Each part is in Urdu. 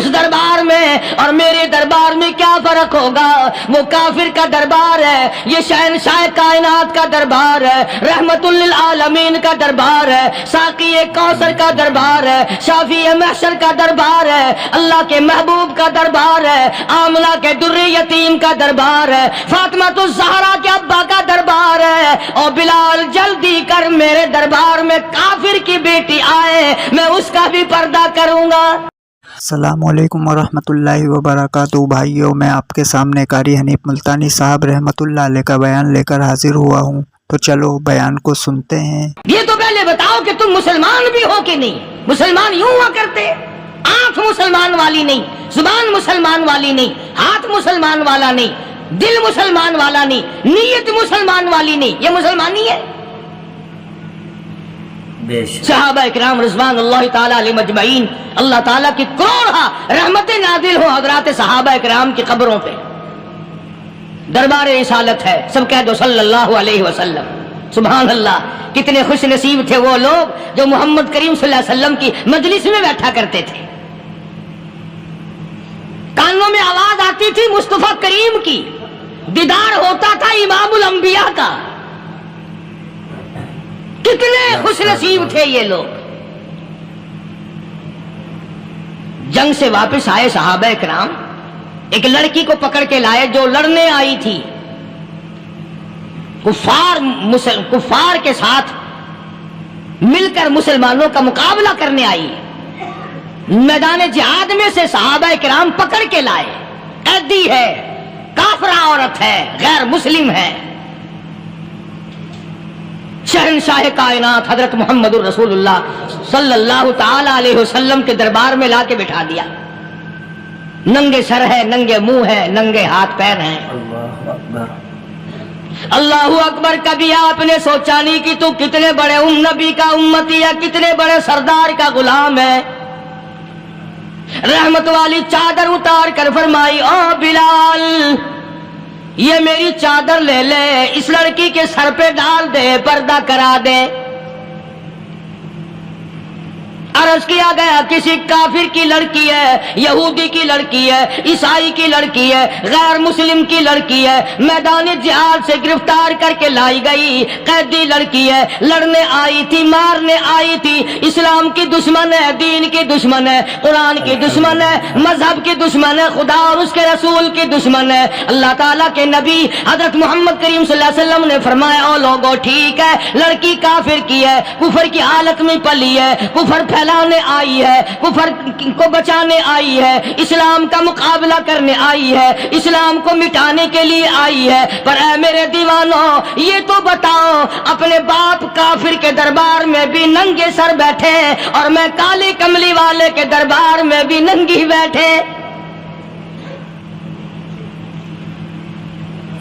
اس دربار میں اور میرے دربار میں کیا فرق ہوگا؟ وہ کافر کا دربار ہے، یہ شہنشاہ کائنات کا دربار ہے، رحمت للعالمین کا دربار ہے، ساقی کوثر کا دربار ہے، شافی محشر کا دربار ہے، اللہ کے محبوب کا دربار ہے، آمنہ کے در یتیم کا دربار ہے، فاطمہ الزہرا کے ابا کا دربار ہے۔ اور بلال جلدی کر میرے دربار میں کافر کی بیٹی آئے، میں اس کا بھی پردہ کروں گا۔ السلام علیکم ورحمۃ اللہ وبرکاتہ۔ بھائیوں، میں آپ کے سامنے قاری حنیف ملتانی صاحب رحمۃ اللہ علیہ کا بیان لے کر حاضر ہوا ہوں، تو چلو بیان کو سنتے ہیں۔ یہ تو پہلے بتاؤ کہ تم مسلمان بھی ہو کہ نہیں؟ مسلمان یوں ہوا کرتے، آنکھ مسلمان والی نہیں، زبان مسلمان والی نہیں، ہاتھ مسلمان والا نہیں، دل مسلمان والا نہیں، نیت مسلمان والی نہیں، یہ مسلمانی ہے؟ صحابہ اکرام رضوان اللہ تعالی علیہ مجمعین، اللہ تعالیٰ کی کروڑا رحمتیں نازل ہو حضرات صحابہ اکرام کی قبروں پہ۔ دربار رسالت ہے، سب کہہ دو صلی اللہ علیہ وسلم۔ سبحان اللہ، کتنے خوش نصیب تھے وہ لوگ جو محمد کریم صلی اللہ علیہ وسلم کی مجلس میں بیٹھا کرتے تھے۔ کانوں میں آواز آتی تھی مصطفیٰ کریم کی، دیدار ہوتا تھا امام الانبیاء کا۔ کتنے خوش نصیب تھے یہ لوگ۔ جنگ سے واپس آئے صحابہ اکرام، ایک لڑکی کو پکڑ کے لائے جو لڑنے آئی تھی، کفار کے ساتھ مل کر مسلمانوں کا مقابلہ کرنے آئی۔ میدان جہاد میں سے صحابہ اکرام پکڑ کے لائے، قیدی ہے، کافرہ عورت ہے، غیر مسلم ہے۔ شہنشاہ کائنات حضرت محمد الرسول اللہ صلی اللہ تعالی علیہ وسلم کے دربار میں لا کے بٹھا دیا۔ ننگے سر ہے، ننگے منہ ہے، ننگے ہاتھ پیر ہیں۔ اللہ اکبر۔ کبھی آپ نے سوچا نہیں کہ تو کتنے بڑے نبی کا امتی ہے، کتنے بڑے سردار کا غلام ہے؟ رحمت والی چادر اتار کر فرمائی، او بلال یہ میری چادر لے لے، اس لڑکی کے سر پہ ڈال دے، پردہ کرا دے۔ عرض کیا گیا کسی کافر کی لڑکی ہے، یہودی کی لڑکی ہے، عیسائی کی لڑکی ہے، غیر مسلم کی لڑکی ہے، میدان جہاد سے گرفتار کر کے لائی گئی، قیدی لڑکی ہے، لڑنے آئی تھی، مارنے آئی تھی، اسلام کی دشمن ہے، دین کی دشمن ہے، قرآن کی دشمن ہے، مذہب کی دشمن ہے، خدا اور اس کے رسول کی دشمن ہے۔ اللہ تعالیٰ کے نبی حضرت محمد کریم صلی اللہ علیہ وسلم نے فرمایا، او لوگو ٹھیک ہے، لڑکی کافر کی ہے، کفر کی حالت میں پلی ہے، کفر پھیلانے آئی ہے، کفر کو بچانے آئی ہے، اسلام کا مقابلہ کرنے آئی ہے، اسلام کو مٹانے کے لیے آئی ہے، پر اے میرے دیوانوں یہ تو بتاؤ، اپنے باپ کافر کے دربار میں بھی ننگے سر بیٹھے اور میں کالی کملی والے کے دربار میں بھی ننگی بیٹھے۔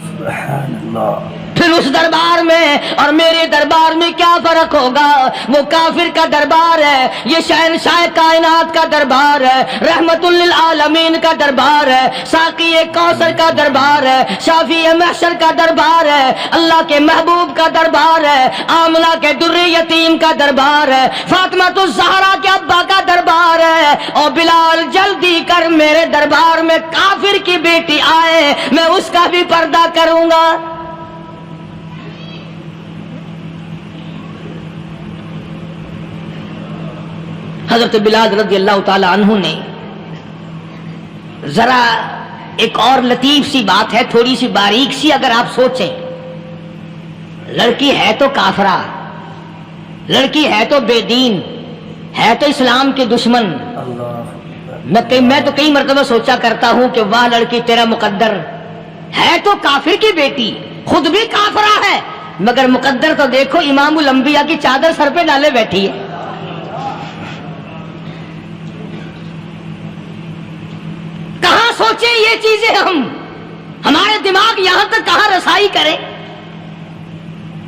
سبحان اللہ۔ پھر اس دربار میں اور میرے دربار میں کیا فرق ہوگا؟ وہ کافر کا دربار ہے، یہ شہنشاہ کائنات کا دربار ہے، رحمت للعالمین کا دربار ہے، ساقی کوثر کا دربار ہے، شافی محشر کا دربار ہے، اللہ کے محبوب کا دربار ہے، آمنہ کے در یتیم کا دربار ہے، فاطمہ الزہرا کے ابا کا دربار ہے۔ اور بلال جلدی کر میرے دربار میں کافر کی بیٹی آئے، میں اس کا بھی پردہ کروں گا۔ حضرت بلال رضی اللہ تعالی عنہ نے ذرا ایک اور لطیف سی بات ہے، تھوڑی سی باریک سی، اگر آپ سوچیں، لڑکی ہے تو کافرہ، لڑکی ہے تو بے دین، ہے تو اسلام کے دشمن۔ میں تو کئی مرتبہ سوچا کرتا ہوں کہ واہ لڑکی تیرا مقدر، ہے تو کافر کی بیٹی، خود بھی کافرہ ہے، مگر مقدر تو دیکھو، امام الانبیاء کی چادر سر پہ ڈالے بیٹھی ہے۔ سوچیں یہ چیزیں، ہمارے دماغ یہاں تک کہاں رسائی کرے؟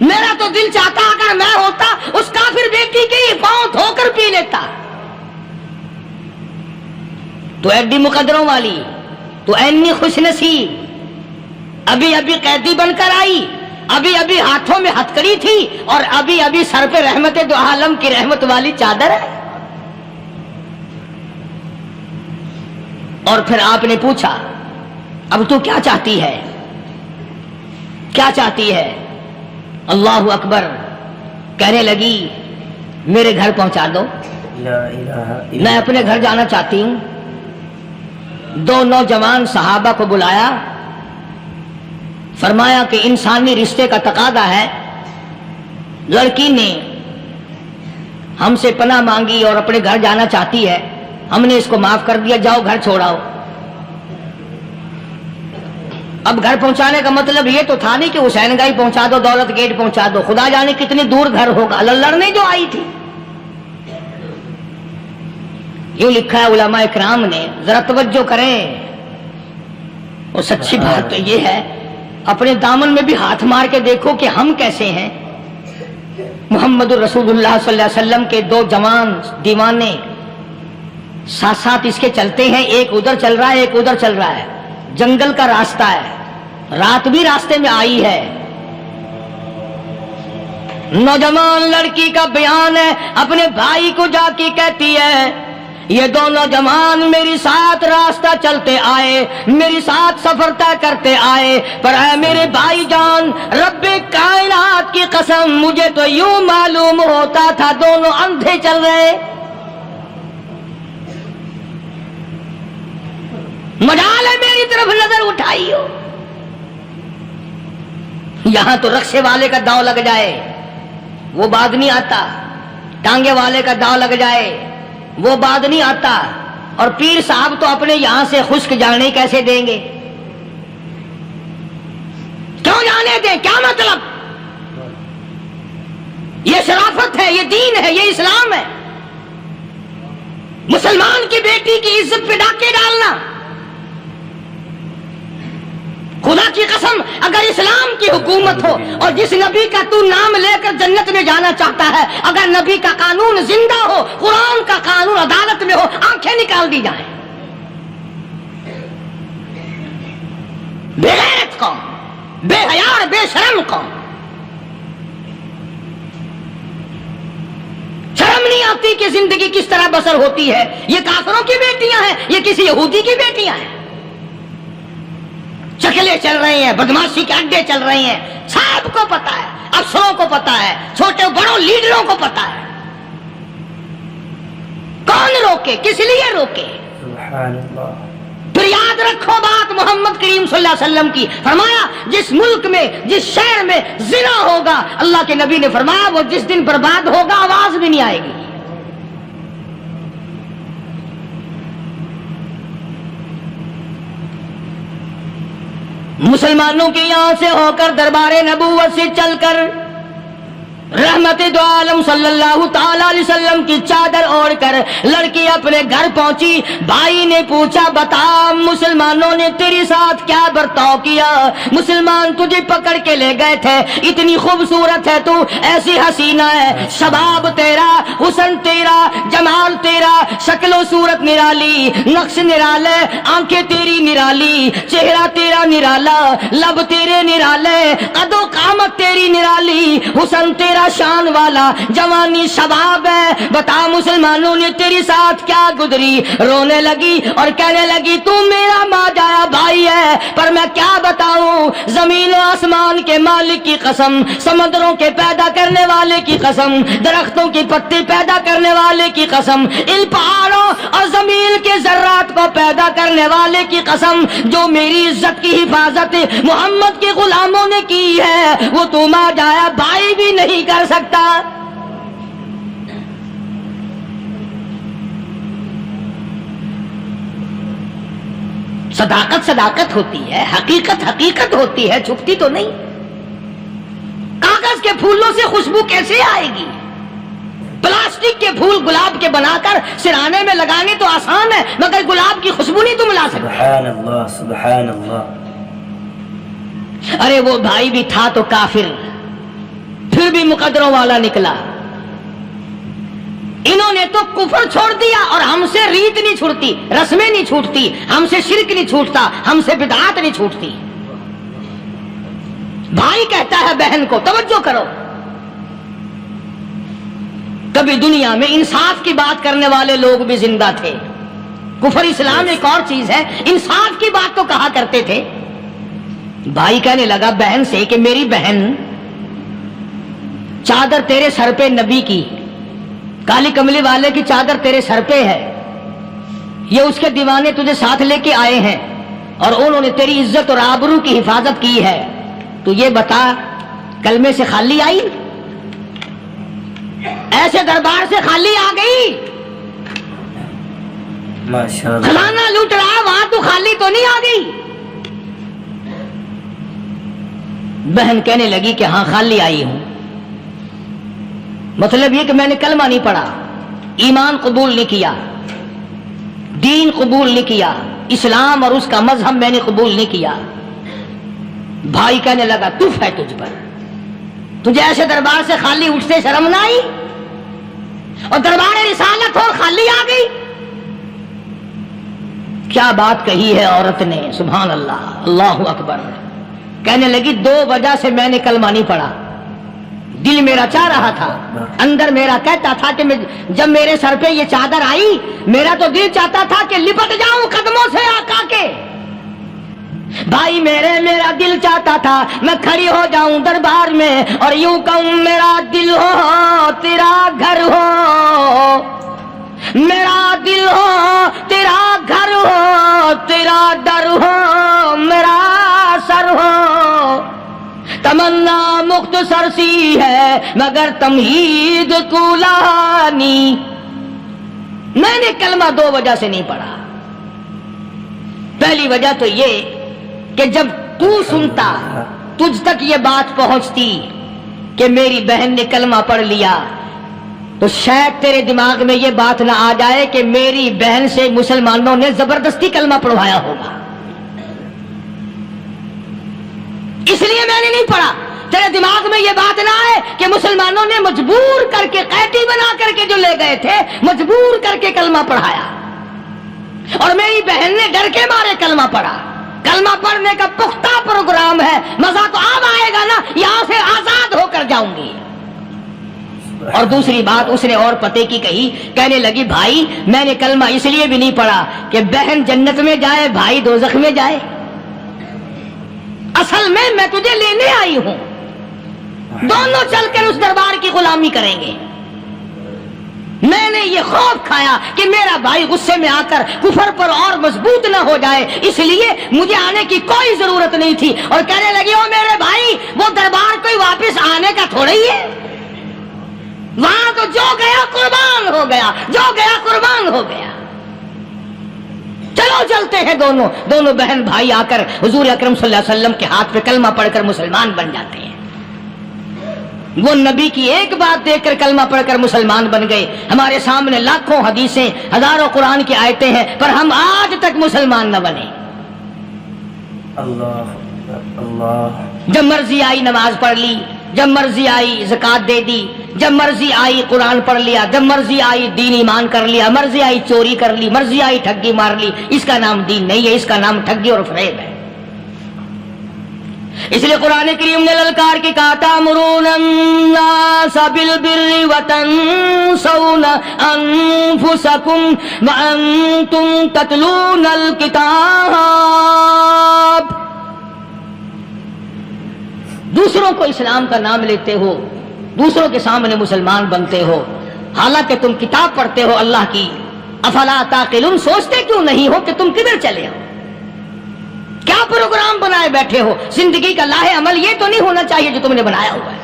میرا تو دل چاہتا اگر میں ہوتا اس کافر بیٹی کے ہی پاؤں دھو کر پی لیتا۔ تو ایڈی مقدروں والی، تو اینی خوش نصیب، ابھی ابھی قیدی بن کر آئی، ابھی ابھی ہاتھوں میں ہتکڑی تھی اور ابھی ابھی سر پہ رحمت دو عالم کی رحمت والی چادر ہے۔ اور پھر آپ نے پوچھا اب تو کیا چاہتی ہے، کیا چاہتی ہے؟ اللہ اکبر، کہنے لگی میرے گھر پہنچا دو، میں اپنے گھر جانا چاہتی ہوں۔ دو نوجوان صحابہ کو بلایا، فرمایا کہ انسانی رشتے کا تقاضا ہے، لڑکی نے ہم سے پناہ مانگی اور اپنے گھر جانا چاہتی ہے، ہم نے اس کو معاف کر دیا، جاؤ گھر چھوڑاؤ۔ اب گھر پہنچانے کا مطلب یہ تو تھا نہیں کہ حسین گائی پہنچا دو، دولت گیٹ پہنچا دو، خدا جانے کتنی دور گھر ہوگا، لڑنے جو آئی تھی۔ یوں لکھا ہے علماء اکرام نے، ذرا توجہ کریں، اور سچی بات تو یہ ہے اپنے دامن میں بھی ہاتھ مار کے دیکھو کہ ہم کیسے ہیں۔ محمد الرسول اللہ صلی اللہ علیہ وسلم کے دو جوان دیوانے ساتھ ساتھ اس کے چلتے ہیں، ایک ادھر چل رہا ہے ایک ادھر چل رہا ہے، جنگل کا راستہ ہے، رات بھی راستے میں آئی ہے۔ نوجوان لڑکی کا بیان ہے، اپنے بھائی کو جا کے کہتی ہے یہ دونوں جوان میری ساتھ راستہ چلتے آئے، میری ساتھ سفر طے کرتے آئے، پر اے میرے بھائی جان، رب کائنات کی قسم مجھے تو یوں معلوم ہوتا تھا دونوں اندھے چل رہے، مجال ہے میری طرف نظر اٹھائی ہو۔ یہاں تو رکشے والے کا داؤ لگ جائے وہ بعد نہیں آتا، ٹانگے والے کا داؤ لگ جائے وہ بعد نہیں آتا، اور پیر صاحب تو اپنے یہاں سے خشک جانے کیسے دیں گے؟ کیوں جانے دیں؟ کیا مطلب؟ یہ شرافت ہے، یہ دین ہے، یہ اسلام ہے۔ مسلمان کی بیٹی کی عزت پہ ڈاکے ڈالنا، خدا کی قسم اگر اسلام کی حکومت ہو اور جس نبی کا تو نام لے کر جنت میں جانا چاہتا ہے، اگر نبی کا قانون زندہ ہو، قرآن کا قانون عدالت میں ہو، آنکھیں نکال دی جائیں۔ بے غیرت قوم، بے حیا اور بے شرم قوم، شرم نہیں آتی کہ زندگی کس طرح بسر ہوتی ہے۔ یہ کافروں کی بیٹیاں ہیں، یہ کسی یہودی کی بیٹیاں ہیں، چکلے چل رہے ہیں، بدماشی کے اڈے چل رہے ہیں، سب کو پتا ہے، افسروں کو پتا ہے، چھوٹے بڑوں لیڈروں کو پتا ہے۔ کون روکے؟ کس لیے روکے؟ سبحان اللہ۔ پھر یاد رکھو بات محمد کریم صلی اللہ علیہ وسلم کی، فرمایا جس ملک میں جس شہر میں زنا ہوگا، اللہ کے نبی نے فرمایا وہ جس دن برباد ہوگا آواز بھی نہیں آئے گی۔ مسلمانوں کے یہاں سے ہو کر دربار نبوت سے چل کر رحمت دو عالم صلی اللہ تعالی علیہ وسلم کی چادر اوڑھ کر لڑکی اپنے گھر پہنچی۔ بھائی نے پوچھا بتا مسلمانوں نے تیرے ساتھ کیا برتاؤ کیا؟ مسلمان تجھے پکڑ کے لے گئے تھے، اتنی خوبصورت ہے تو، ایسی حسینہ ہے، شباب تیرا، حسن تیرا، جمال تیرا، شکل و صورت نرالی، نقش نرالے، آنکھیں تیری نرالی، چہرہ تیرا نرالا، لب تیرے نرالے، قد و قامت تیری نرالی، حسن تیرا شان والا، جوانی شباب ہے، بتا مسلمانوں نے تیری ساتھ کیا گزری؟ رونے لگی اور کہنے لگی تو میرا ماجایا بھائی ہے، پر میں کیا بتاؤں، زمین و آسمان کے مالک کی قسم، سمندروں کے پیدا کرنے والے کی قسم، درختوں کی پتی پیدا کرنے والے کی قسم، ان پہاڑوں اور زمین کے ذرات کو پیدا کرنے والے کی قسم، جو میری عزت کی حفاظت محمد کے غلاموں نے کی ہے، وہ تو ماجایا بھائی بھی نہیں کر سکتا۔ صداقت صداقت ہوتی ہے، حقیقت حقیقت ہوتی ہے، چھپتی تو نہیں۔ کاغذ کے پھولوں سے خوشبو کیسے آئے گی؟ پلاسٹک کے پھول گلاب کے بنا کر سرانے میں لگانے تو آسان ہے، مگر گلاب کی خوشبو نہیں تم لا سکتے۔ سبحان اللہ، سبحان اللہ۔ ارے وہ بھائی بھی تھا تو کافر، پھر بھی مقدروں والا نکلا۔ انہوں نے تو کفر چھوڑ دیا، اور ہم سے ریت نہیں چھوٹتی، رسمیں نہیں چھوٹتی، ہم سے شرک نہیں چھوٹتا، ہم سے بدعات نہیں چھوٹتی۔ بھائی کہتا ہے بہن کو، توجہ کرو، کبھی دنیا میں انصاف کی بات کرنے والے لوگ بھی زندہ تھے، کفر اسلام ایک اور چیز ہے. انصاف کی بات تو کہا کرتے تھے. بھائی کہنے لگا بہن سے کہ میری بہن چادر تیرے سر پہ نبی کی، کالی کملی والے کی چادر تیرے سر پہ ہے، یہ اس کے دیوانے تجھے ساتھ لے کے آئے ہیں اور انہوں نے تیری عزت اور آبرو کی حفاظت کی ہے. تو یہ بتا کلمے سے خالی آئی؟ ایسے دربار سے خالی آ گئی؟ ماشاءاللہ. کھلانا لوٹ رہا وہاں تو خالی تو نہیں آ گئی؟ بہن کہنے لگی کہ ہاں خالی آئی ہوں. مطلب یہ کہ میں نے کلمہ نہیں پڑھا، ایمان قبول نہیں کیا، دین قبول نہیں کیا، اسلام اور اس کا مذہب میں نے قبول نہیں کیا. بھائی کہنے لگا تف ہے تجھ پر، تجھے ایسے دربار سے خالی اٹھتے شرم نہ آئی؟ اور دربار رسالت اور خالی آ گئی؟ کیا بات کہی ہے عورت نے، سبحان اللہ، اللہ اکبر. کہنے لگی 2 وجہ سے میں نے کلمہ نہیں پڑھا. دل میرا چاہ رہا تھا، اندر میرا کہتا تھا کہ جب میرے سر پہ یہ چادر آئی میرا تو دل چاہتا تھا کہ لپٹ جاؤں قدموں سے آقا کے. بھائی میرا دل چاہتا تھا میں کھڑی ہو جاؤں دربار میں اور یوں کہوں میرا دل ہو تیرا گھر ہو، میرا دل ہو تیرا گھر ہو، تیرا در ہو میرا سر ہو. تمنا مختصر سی ہے مگر تمہید کولانی. میں نے کلمہ 2 وجہ سے نہیں پڑھا. پہلی وجہ تو یہ کہ جب تو سنتا، تجھ تک یہ بات پہنچتی کہ میری بہن نے کلمہ پڑھ لیا، تو شاید تیرے دماغ میں یہ بات نہ آ جائے کہ میری بہن سے مسلمانوں نے زبردستی کلمہ پڑھوایا ہوگا. اس لیے میں نے نہیں پڑھا. تیرے دماغ میں یہ بات نہ آئے کہ مسلمانوں نے مجبور کر کے، قیدی بنا کر کے جو لے گئے تھے، مجبور کر کے کلمہ پڑھایا اور میری بہن نے ڈر کے مارے کلمہ پڑھا. کلمہ پڑھنے کا پختہ پروگرام ہے. مزہ تو اب آئے گا نا، یہاں سے آزاد ہو کر جاؤں گی. اور دوسری بات اس نے اور پتے کی کہی. کہنے لگی بھائی میں نے کلمہ اس لیے بھی نہیں پڑھا کہ بہن جنت میں جائے بھائی دوزخ میں جائے. اصل میں تجھے لینے آئی ہوں، دونوں چل کر اس دربار کی غلامی کریں گے. میں نے یہ خوف کھایا کہ میرا بھائی غصے میں آ کر کفر پر اور مضبوط نہ ہو جائے، اس لیے مجھے آنے کی کوئی ضرورت نہیں تھی. اور کہنے لگی او میرے بھائی وہ دربار کوئی واپس آنے کا تھوڑا ہی ہے، وہاں تو جو گیا قربان ہو گیا، جو گیا قربان ہو گیا. چلو چلتے ہیں. دونوں بہن بھائی آ کر حضور اکرم صلی اللہ علیہ وسلم کے ہاتھ پہ کلمہ پڑھ کر مسلمان بن جاتے ہیں. وہ نبی کی ایک بات دیکھ کر کلمہ پڑھ کر مسلمان بن گئے. ہمارے سامنے لاکھوں حدیثیں، ہزاروں قرآن کی آیتیں ہیں، پر ہم آج تک مسلمان نہ بنے. اللہ اللہ. جب مرضی آئی نماز پڑھ لی، جب مرضی آئی زکات دے دی، جب مرضی آئی قرآن پڑھ لیا، جب مرضی آئی دین ایمان کر لیا، مرضی آئی چوری کر لی، مرضی آئی ٹھگی مار لی. اس کا نام دین نہیں ہے، اس کا نام ٹھگی اور فریب ہے. اس لیے قرآن کریم نے للکار کے کہا تأمرون الناس بالبر وتنسون انفسکم وانتم تتلون الکتاب. دوسروں کو اسلام کا نام لیتے ہو، دوسروں کے سامنے مسلمان بنتے ہو، حالانکہ تم کتاب پڑھتے ہو اللہ کی. افلا تعقلون، سوچتے کیوں نہیں ہو کہ تم کدھر چلے ہو؟ کیا پروگرام بنائے بیٹھے ہو؟ زندگی کا لاہ عمل یہ تو نہیں ہونا چاہیے جو تم نے بنایا ہوا ہے.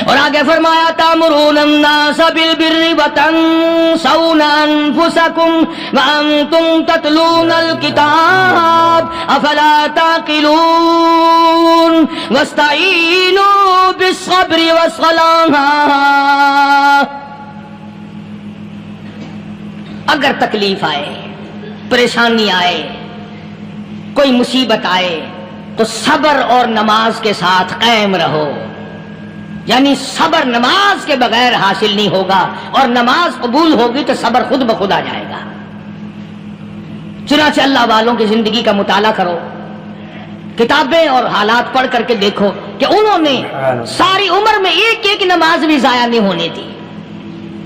اور آگے فرمایا تأمرون الناس بالبر وتنسون انفسکم وانتم تتلون الکتاب افلا تعقلون واستعینوا بالصبر والصلاة. اگر تکلیف آئے، پریشانی آئے، کوئی مصیبت آئے تو صبر اور نماز کے ساتھ قائم رہو. یعنی صبر نماز کے بغیر حاصل نہیں ہوگا، اور نماز قبول ہوگی تو صبر خود بخود آ جائے گا. چنانچہ اللہ والوں کی زندگی کا مطالعہ کرو، کتابیں اور حالات پڑھ کر کے دیکھو کہ انہوں نے ساری عمر میں ایک ایک نماز بھی ضائع نہیں ہونے دی.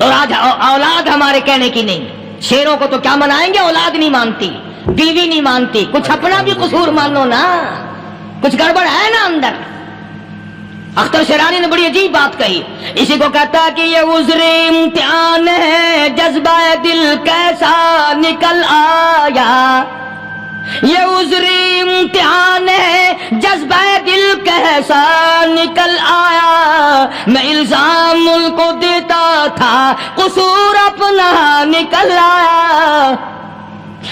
اور آج اولاد ہمارے کہنے کی نہیں. شیروں کو تو کیا منائیں گے, اولاد نہیں مانتی, بیوی نہیں مانتی. کچھ اپنا بھی قصور مانو نا, کچھ گڑبڑ ہے نا اندر. اختر شیرانی نے بڑی عجیب بات کہی, اسی کو کہتا ہے کہ یہ عذر امتحان ہے, جذبہ دل کیسا نکل آیا. یہ عذر امتحان ہے, جذبہ دل کیسا نکل آیا. میں الزام ان کو دیتا تھا, قصور اپنا نکل آیا.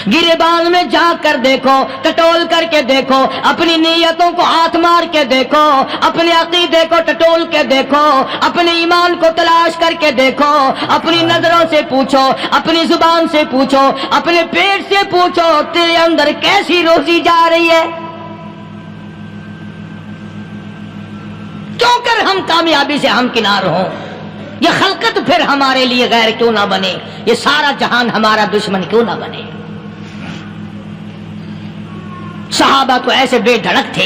گریبان میں جا کر دیکھو, ٹٹول کر کے دیکھو, اپنی نیتوں کو ہاتھ مار کے دیکھو, اپنے عقیدے کو ٹٹول کے دیکھو, اپنے ایمان کو تلاش کر کے دیکھو, اپنی نظروں سے پوچھو, اپنی زبان سے پوچھو, اپنے پیٹ سے پوچھو, تیرے اندر کیسی روزی جا رہی ہے. کیوں کر ہم کامیابی سے ہمکنار ہوں؟ یہ خلقت پھر ہمارے لیے غیر کیوں نہ بنے, یہ سارا جہان ہمارا دشمن کیوں نہ بنے. صحابہ تو ایسے بے دھڑک تھے,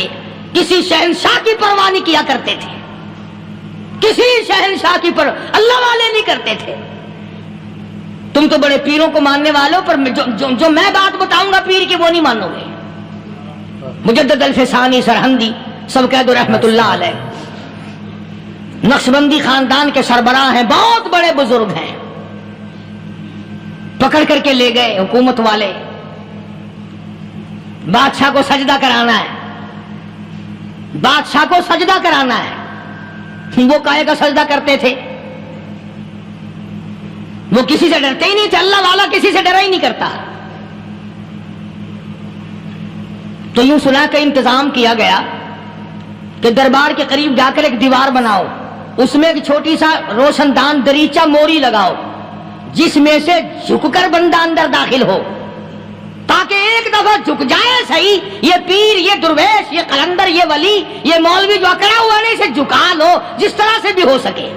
کسی شہنشاہ کی پرواہ نہیں کیا کرتے تھے, کسی شہنشاہ کی پرواہ اللہ والے نہیں کرتے تھے. تم تو بڑے پیروں کو ماننے والوں, پر جو میں بات بتاؤں گا پیر کی وہ نہیں مانو گے. مجدد الفسانی سرہندی سب کہہ دو رحمت اللہ علیہ, نقشبندی خاندان کے سربراہ ہیں, بہت بڑے بزرگ ہیں. پکڑ کر کے لے گئے حکومت والے, بادشاہ کو سجدہ کرانا ہے, بادشاہ کو سجدہ کرانا ہے. وہ کاہے کا سجدہ کرتے تھے؟ وہ کسی سے ڈرتے ہی نہیں تھے, اللہ والا کسی سے ڈرا ہی نہیں کرتا. تو یوں سنا کہ انتظام کیا گیا کہ دربار کے قریب جا کر ایک دیوار بناؤ, اس میں ایک چھوٹی سا روشن دان دریچہ موری لگاؤ, جس میں سے جھک کر بندہ اندر داخل ہو, تاکہ ایک دفعہ جھک جائے صحیح. یہ پیر, یہ درویش, یہ قلندر, یہ ولی, یہ مولوی جو اکڑا ہوا نہیں, اسے جھکا لو جس طرح سے بھی ہو سکے.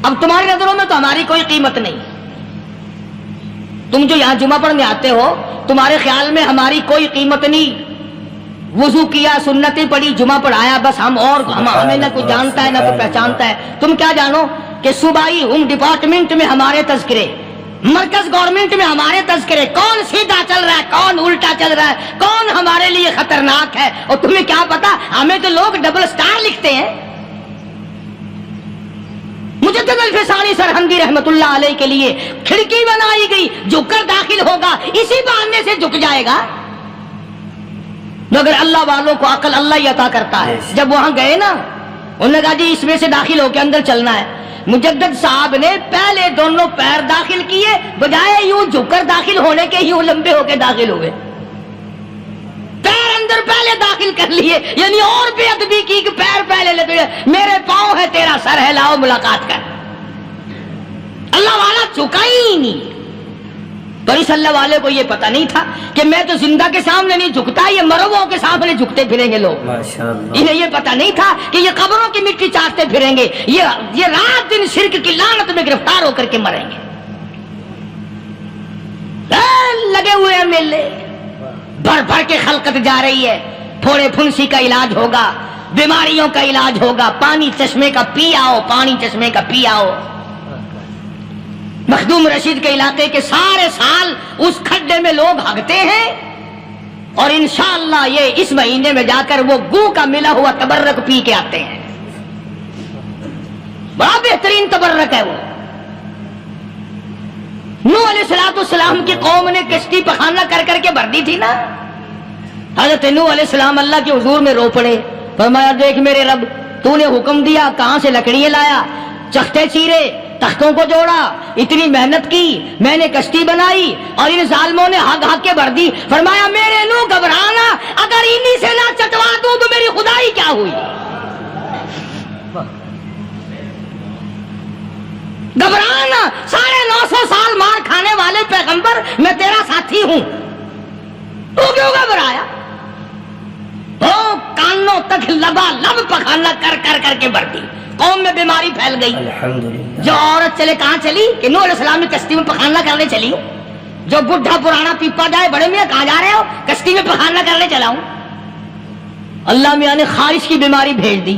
اب تمہاری نظروں میں تو ہماری کوئی قیمت نہیں. تم جو یہاں جمعہ پڑھنے آتے ہو, تمہارے خیال میں ہماری کوئی قیمت نہیں. وضو کیا, سنتیں پڑھی, جمعہ پڑھایا, بس ہمیں نہ کوئی جانتا ہے نہ کوئی پہچانتا ہے. تم کیا جانو کہ صوبائی ہوم ڈپارٹمنٹ میں ہمارے تذکرے, مرکز گورنمنٹ میں ہمارے تذکرے, کون سیدھا چل رہا ہے, کون الٹا چل رہا ہے, کون ہمارے لیے خطرناک ہے. اور تمہیں کیا پتا, ہمیں تو لوگ ڈبل سٹار لکھتے ہیں. مجدد الفسانی سرہندی رحمت اللہ علیہ کے لیے کھڑکی بنائی گئی, جھک کر داخل ہوگا, اسی بہانے سے جھک جائے گا. مگر اللہ والوں کو عقل اللہ ہی عطا کرتا ہے. جب وہاں گئے نا, انہوں نے کہا جی اس میں سے داخل ہو کے اندر چلنا ہے. مجدد صاحب نے پہلے دونوں پیر داخل کیے, بجائے یوں جھک کر داخل ہونے کے یوں لمبے ہو کے داخل ہوئے. پیر اندر پہلے داخل کر لیے, یعنی اور بے ادبی کی کہ پیر پہلے لگے, میرے پاؤں ہے تیرا سر ہے, لاؤ ملاقات کر. اللہ والا جھکا ہی نہیں. پر اس اللہ والے کو یہ پتا نہیں تھا کہ میں تو زندہ کے سامنے نہیں جھکتا, یہ مرووں کے سامنے جھکتے پھریں گے لوگ. انہیں یہ پتا نہیں تھا کہ یہ قبروں کی مٹی چاٹتے پھریں گے, یہ رات دن شرک کی لعنت میں گرفتار ہو کر کے مریں گے. لگے ہوئے ہیں میلے, بھر بھر کے خلقت جا رہی ہے. پھوڑے پھنسی کا علاج ہوگا, بیماریوں کا علاج ہوگا, پانی چشمے کا پی آؤ, پانی چشمے کا پی آؤ. مخدوم رشید کے علاقے کے سارے سال اس کھڈے میں لوگ بھاگتے ہیں, اور انشاءاللہ یہ اس مہینے میں جا کر وہ گو کا ملا ہوا تبرک پی کے آتے ہیں. بڑا بہترین تبرک ہے وہ. نوح علیہ السلام کی قوم نے کشتی پخانہ کر کر کے بھر دی تھی نا. حضرت نوح علیہ السلام اللہ کے حضور میں رو پڑے, فرمایا دیکھ میرے رب, تو نے حکم دیا, کہاں سے لکڑیاں لایا, چختے چیرے, تختوں کو جوڑا, اتنی محنت کی, میں نے کشتی بنائی, اور ان ظالموں نے ہگ ہگ کے بھر دی. فرمایا میرے نو گھبرانا, اگر انہی سے نہ چٹوا دوں تو میری خدائی کیا ہوئی. گھبرانا, 950 سال مار کھانے والے پیغمبر, میں تیرا ساتھی ہوں, تو کیوں گھبرایا. کانوں تک لبا لب پخانا کر کر کر کے بھر دی. قوم میں بیماری پھیل گئی. جو عورت چلے کہاں چلی, کہ نوح علیہ السلام نے کشتی میں پخانا کرنے چلی ہوں. جو بڈھا پرانا پیپا جائے, بڑے میاں کہاں جا رہے ہو, کشتی میں پخانا کرنے چلا ہوں. اللہ میاں نے خارش کی بیماری بھیج دی.